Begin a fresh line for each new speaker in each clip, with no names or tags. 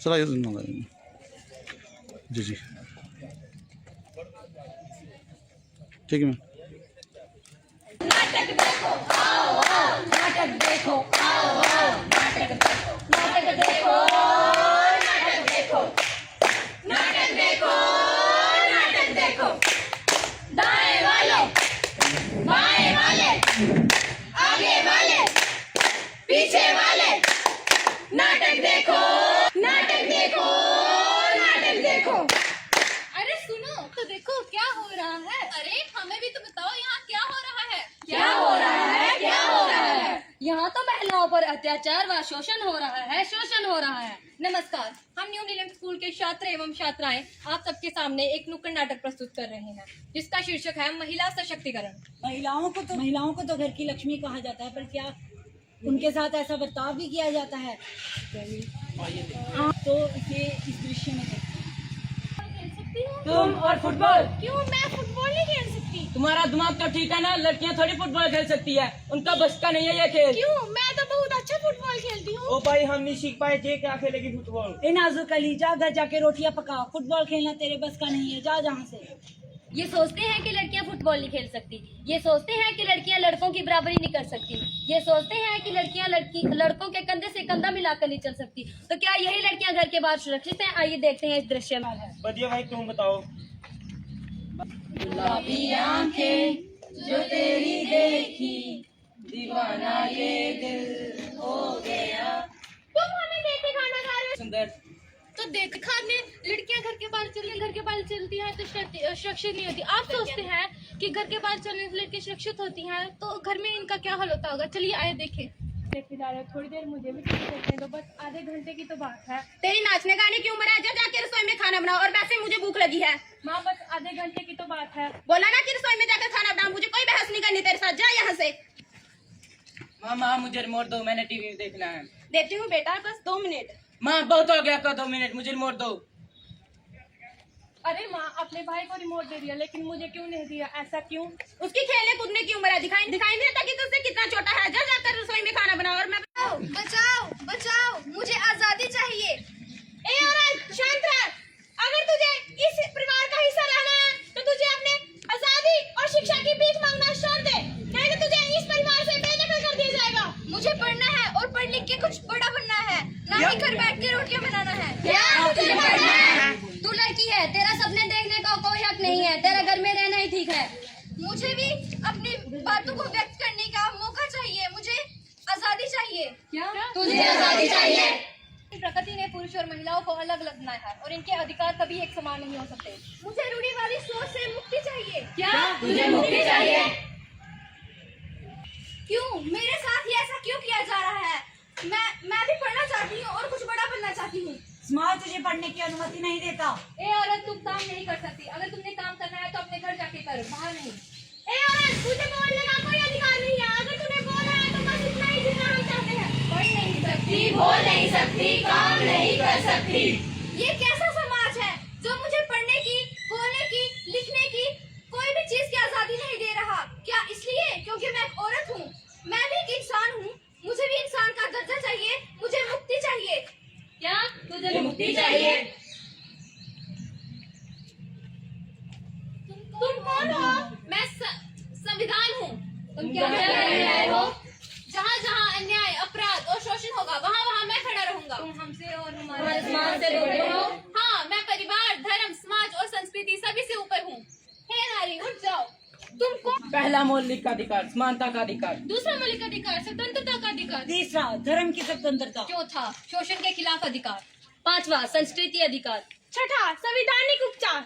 चला ये मंगा देंगे। जी जी ठीक है मैम।
नाटक देखो आओ आओ, नाटक देखो आओ आओ, नाटक देखो, नाटक देखो, नाटक देखो, नाटक देखो, नाटक देखो। दाएं वाले, बाएं वाले, आगे वाले, पीछे वाले, नाटक देखो, नाटक देखो, नाटक देखो।
अरे सुनो तो देखो क्या हो रहा है। अरे हमें भी तो बताओ यहाँ क्या हो रहा है।
क्या हो रहा है, क्या हो रहा है?
यहाँ तो महिलाओं पर अत्याचार व शोषण हो रहा है, शोषण हो रहा है। नमस्कार, हम न्यू नीलम स्कूल के छात्र एवं छात्राएं आप सबके सामने एक नुक्कड़ नाटक प्रस्तुत कर रहे हैं, जिसका शीर्षक है महिला सशक्तिकरण।
महिलाओं को तो घर की लक्ष्मी कहा जाता है, पर क्या उनके साथ ऐसा बर्ताव भी किया जाता है? तो इसे इस दृश्य में देखते हैं।
तुम और फुटबॉल।
क्यों मैं फुटबॉल नहीं खेल सकती?
तुम्हारा दिमाग तो ठीक है ना, लड़कियां थोड़ी फुटबॉल खेल सकती है, उनका बस का नहीं है ये खेल।
क्यों मैं तो बहुत अच्छा फुटबॉल खेलती हूँ।
ओ भाई हम नहीं सीख पाए थे क्या खेलेगी फुटबॉल।
ए नाजुक अली, जा घर जाके रोटियां पका, फुटबॉल खेलना तेरे बस का नहीं है, जा जहाँ से।
ये सोचते हैं कि लड़कियां फुटबॉल नहीं खेल सकती, ये सोचते हैं कि लड़कियां लड़कों की बराबरी नहीं कर सकती, ये सोचते हैं कि लड़कियां लड़कों के कंधे से कंधा मिलाकर नहीं चल सकती। तो क्या यही लड़कियां घर के बाहर सुरक्षित हैं? आइए देखते हैं इस दृश्य में।
बढ़िया भाई तुम बताओ।
गुलाबी आंखें जो तेरी देखी, दीवाना ये दिल हो गया।
तुम हमें देखे खाना खा रहे हो।
सुंदर
तो देख खाने लड़कियां घर के बाहर चलती हैं तो सुरक्षित नहीं होती। आप सोचते हैं कि घर के बाहर चलने से लड़कियां सुरक्षित होती हैं, तो घर में इनका क्या हाल होता होगा। चलिए आए देखें। देखते जा रहे हो, थोड़ी देर मुझे भी देखने दो, बस आधे घंटे की तो बात है।
तेरी नाचने गाने की उम्र है, जा जाके रसोई में खाना बनाओ, और वैसे मुझे भूख लगी है।
माँ बस आधे घंटे की तो बात है।
बोला ना कि रसोई में जाकर खाना बनाओ, मुझे कोई बहस नहीं करनी तेरे साथ, जा यहाँ से।
माँ मुझे रिमोट दो, मैंने टीवी देखना है।
देती हूँ बेटा, बस 2 मिनट।
माँ बहुत हो गया, का 2 मिनट, मुझे रिमोट दो।
अरे माँ अपने भाई को रिमोट दे दिया, लेकिन मुझे क्यों नहीं दिया? ऐसा क्यों?
उसकी खेलने कूदने की उम्र है, दिखाई नहीं देता कि तुझसे कितना छोटा है। जा जाकर रसोई में खाना बनाओ। और मैं
बचाओ बचाओ, मुझे आजादी चाहिए।
ए औरत, शांत रह। अगर तुझे इस परिवार का हिस्सा रहना है तो तुझे अपने आजादी और शिक्षा की भीख मांगना छोड़ दे, नहीं तो तुझे इस परिवार से बेदखल कर दिया जाएगा।
मुझे पढ़ना है और पढ़ लिख के कुछ बड़ा बनना है, ना कि घर बैठ के रोटियां बनाना है।
क्या तुझे पढ़ना है?
तू लड़की है, तेरा सपने देखने का कोई हक नहीं है, तेरा घर में रहना ही ठीक है। मुझे भी अपनी बातों को व्यक्त करने का मौका चाहिए, मुझे आजादी चाहिए। क्या
तुझे आजादी चाहिए?
प्रकृति ने पुरुष और महिलाओं को अलग अलग बनाया है और इनके अधिकार कभी एक समान नहीं हो सकते। मुझे रूढ़िवादी सोच से मुक्ति चाहिए।
क्या तुझे मुक्ति चाहिए?
क्यों मेरे साथ ही ऐसा क्यों किया जा रहा है? मैं भी पढ़ना चाहती हूँ और कुछ बड़ा बनना चाहती हूँ।
समाज तुझे पढ़ने की अनुमति नहीं देता।
ए औरत, तुम काम नहीं कर सकती। अगर तुमने काम करना है तो अपने घर जाके कर, बाहर नहीं।
ए औरत, तुझे बोलने का कोई अधिकार नहीं है। अगर तूने बोला है तो बस इतना ही जितना हम चाहते हैं।
पढ़ नहीं सकती,
बोल नहीं सकती, काम नहीं कर सकती।
ये कैसा समाज है जो मुझे पढ़ने की, बोलने की, लिखने की, कोई भी चीज की आजादी नहीं दे रहा? क्या इसलिए क्योंकि मैं एक औरत हूँ? मैं भी एक इंसान हूँ, मुझे भी इंसान का दर्जा चाहिए, मुझे मुक्ति चाहिए। क्या तुझे
मुक्ति चाहिए?
तुम कौन हो? मैं संविधान हूँ। तुम क्या
कह रहे हो?
जहाँ जहाँ अन्याय, अपराध और शोषण होगा वहाँ वहाँ मैं खड़ा रहूंगा। तुम हमसे और हमारे
समाज से जुड़े हो?
हाँ, मैं परिवार, धर्म, समाज और संस्कृति सभी से ऊपर हूँ। हे नारी, उठ जाओ। तुम कौन?
पहला मौलिक अधिकार समानता का अधिकार।
दूसरा मौलिक अधिकार स्वतंत्रता का अधिकार।
तीसरा धर्म की स्वतंत्रता।
चौथा शोषण के खिलाफ अधिकार। पांचवा संस्कृति अधिकार।
छठा संवैधानिक उपचार।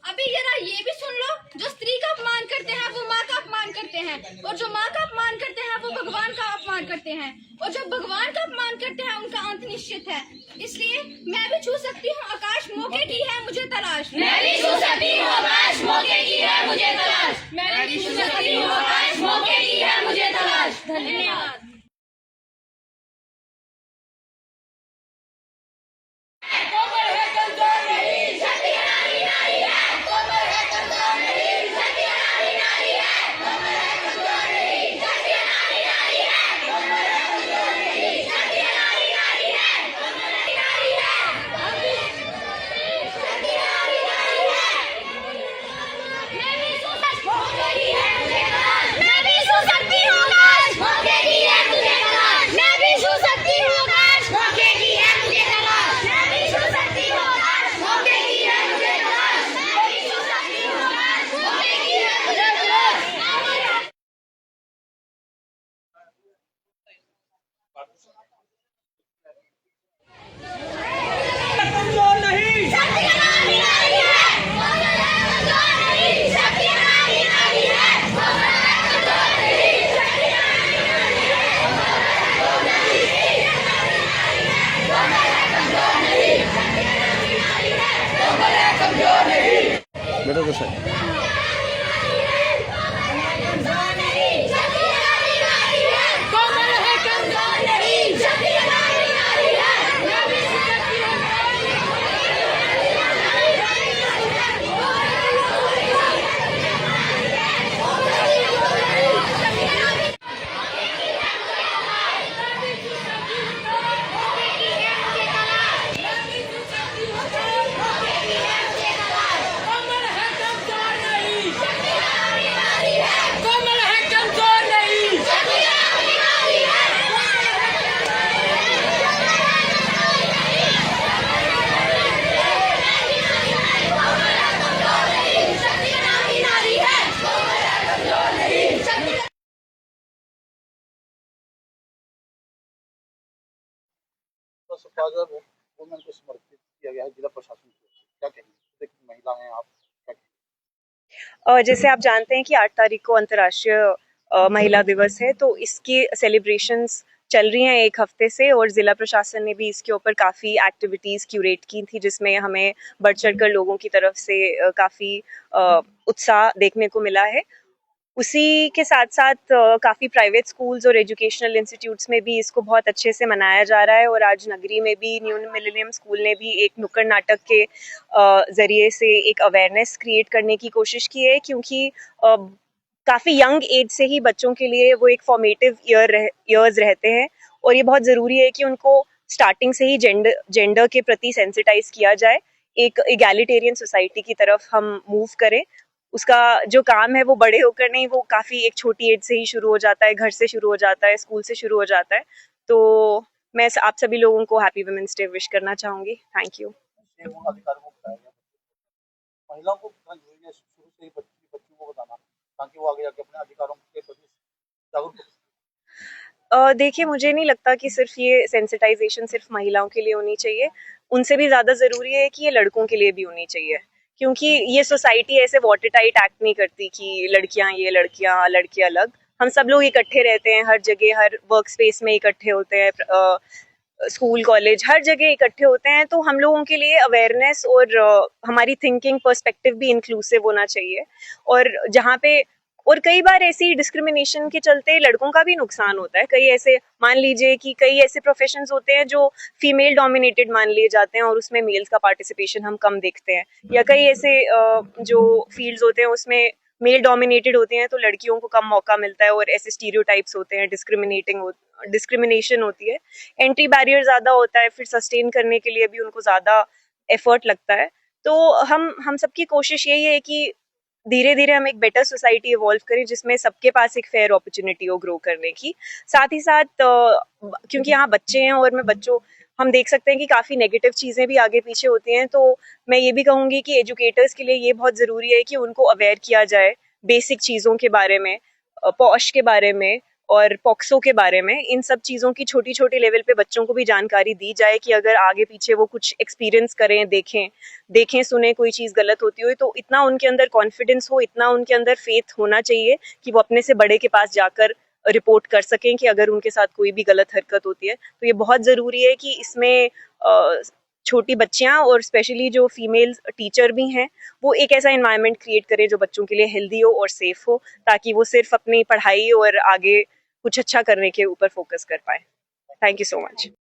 अभी जरा ये भी सुन लो, जो स्त्री का अपमान करते हैं वो माँ का अपमान करते हैं, और जो माँ का अपमान करते हैं वो भगवान का अपमान करते हैं, और जो भगवान का अपमान करते हैं उनका अंत निश्चित है। इसलिए मैं भी छू सकती हूँ आकाश, मौके की है मुझे तलाश।
मैं भी छू सकती हूँ आकाश, मौके की है मुझे तलाश। मैं भी छू सकती हूँ आकाश, मौके की है मुझे तलाश।
धन्यवाद।
बेटा तो सही वुमेन को समर्पित किया गया है जिला प्रशासन की ओर से। क्या कहेंगे? एक महिला हैं आप, क्या कहेंगे?
जैसे आप जानते हैं कि 8 तारीख को अंतर्राष्ट्रीय महिला दिवस है, तो इसकी सेलिब्रेशंस चल रही हैं एक हफ्ते से, और ज़िला प्रशासन ने भी इसके ऊपर काफ़ी एक्टिविटीज़ क्यूरेट की थी, जिसमें हमें बढ़ चढ़कर लोगों की तरफ से काफ़ी उत्साह देखने को मिला है। उसी के साथ साथ काफ़ी प्राइवेट स्कूल्स और एजुकेशनल इंस्टीट्यूट्स में भी इसको बहुत अच्छे से मनाया जा रहा है, और आज नगरी में भी न्यू मिलेनियम स्कूल ने भी एक नुक्कड़ नाटक के ज़रिए से एक अवेयरनेस क्रिएट करने की कोशिश की है, क्योंकि काफ़ी यंग एज से ही बच्चों के लिए वो एक फॉर्मेटिव ईयर्स रहते हैं, और ये बहुत ज़रूरी है कि उनको स्टार्टिंग से ही जेंडर के प्रति सेंसिटाइज किया जाए, एक इगैलिटेरियन सोसाइटी की तरफ हम मूव करें। उसका जो काम है वो बड़े होकर नहीं, वो काफ़ी एक छोटी एज से ही शुरू हो जाता है, घर से शुरू हो जाता है, स्कूल से शुरू हो जाता है। तो मैं आप सभी लोगों को हैप्पी वुमेन्स डे विश करना चाहूँगी। Thank you.
अधिकारों को बताया गया, महिलाओं को बताना जरूरी है, शुरू से ही बच्चों को बताना, ताकि वो आगे जाके अपने अधिकारों के प्रति जागरूक हो।
देखिए, मुझे नहीं लगता कि सिर्फ ये सेंसिटाइजेशन सिर्फ महिलाओं के लिए होनी चाहिए, उनसे भी ज़्यादा ज़रूरी है कि ये लड़कों के लिए भी होनी चाहिए, क्योंकि ये सोसाइटी ऐसे वाटर टाइट एक्ट नहीं करती कि लड़कियां ये लड़के अलग। हम सब लोग इकट्ठे रहते हैं हर जगह, हर वर्क स्पेस में इकट्ठे होते हैं, स्कूल कॉलेज हर जगह इकट्ठे होते हैं, तो हम लोगों के लिए अवेयरनेस और हमारी थिंकिंग पर्सपेक्टिव भी इंक्लूसिव होना चाहिए। और जहाँ पे और कई बार ऐसी डिस्क्रिमिनेशन के चलते लड़कों का भी नुकसान होता है। कई ऐसे मान लीजिए कि कई ऐसे प्रोफेशंस होते हैं जो फीमेल डोमिनेटेड मान लिए जाते हैं, और उसमें मेल्स का पार्टिसिपेशन हम कम देखते हैं, या कई ऐसे जो फील्ड्स होते हैं उसमें मेल डोमिनेटेड होते हैं तो लड़कियों को कम मौका मिलता है, और ऐसे स्टीरियोटाइप्स होते हैं, डिस्क्रिमिनेशन होती है, एंट्री बैरियर ज़्यादा होता है, फिर सस्टेन करने के लिए भी उनको ज़्यादा एफर्ट लगता है। तो हम सबकी कोशिश यही है कि धीरे धीरे हम एक बेटर सोसाइटी इवॉल्व करें, जिसमें सबके पास एक फेयर अपॉर्चुनिटी हो ग्रो करने की। साथ ही साथ क्योंकि यहाँ बच्चे हैं, और हम देख सकते हैं कि काफ़ी नेगेटिव चीज़ें भी आगे पीछे होती हैं, तो मैं ये भी कहूँगी कि एजुकेटर्स के लिए ये बहुत ज़रूरी है कि उनको अवेयर किया जाए बेसिक चीज़ों के बारे में, पॉश के बारे में और पॉक्सो के बारे में। इन सब चीज़ों की छोटी छोटी लेवल पे बच्चों को भी जानकारी दी जाए कि अगर आगे पीछे वो कुछ एक्सपीरियंस करें, देखें सुने कोई चीज़ गलत होती हो, तो इतना उनके अंदर कॉन्फिडेंस हो, इतना उनके अंदर फेथ होना चाहिए कि वो अपने से बड़े के पास जाकर रिपोर्ट कर सकें कि अगर उनके साथ कोई भी गलत हरकत होती है। तो ये बहुत ज़रूरी है कि इसमें छोटी बच्चियां और स्पेशली जो फीमेल टीचर भी हैं, वो एक ऐसा एनवायरनमेंट क्रिएट करें जो बच्चों के लिए हेल्दी हो और सेफ हो, ताकि वो सिर्फ अपनी पढ़ाई और आगे कुछ अच्छा करने के ऊपर फोकस कर पाए। Thank you so much.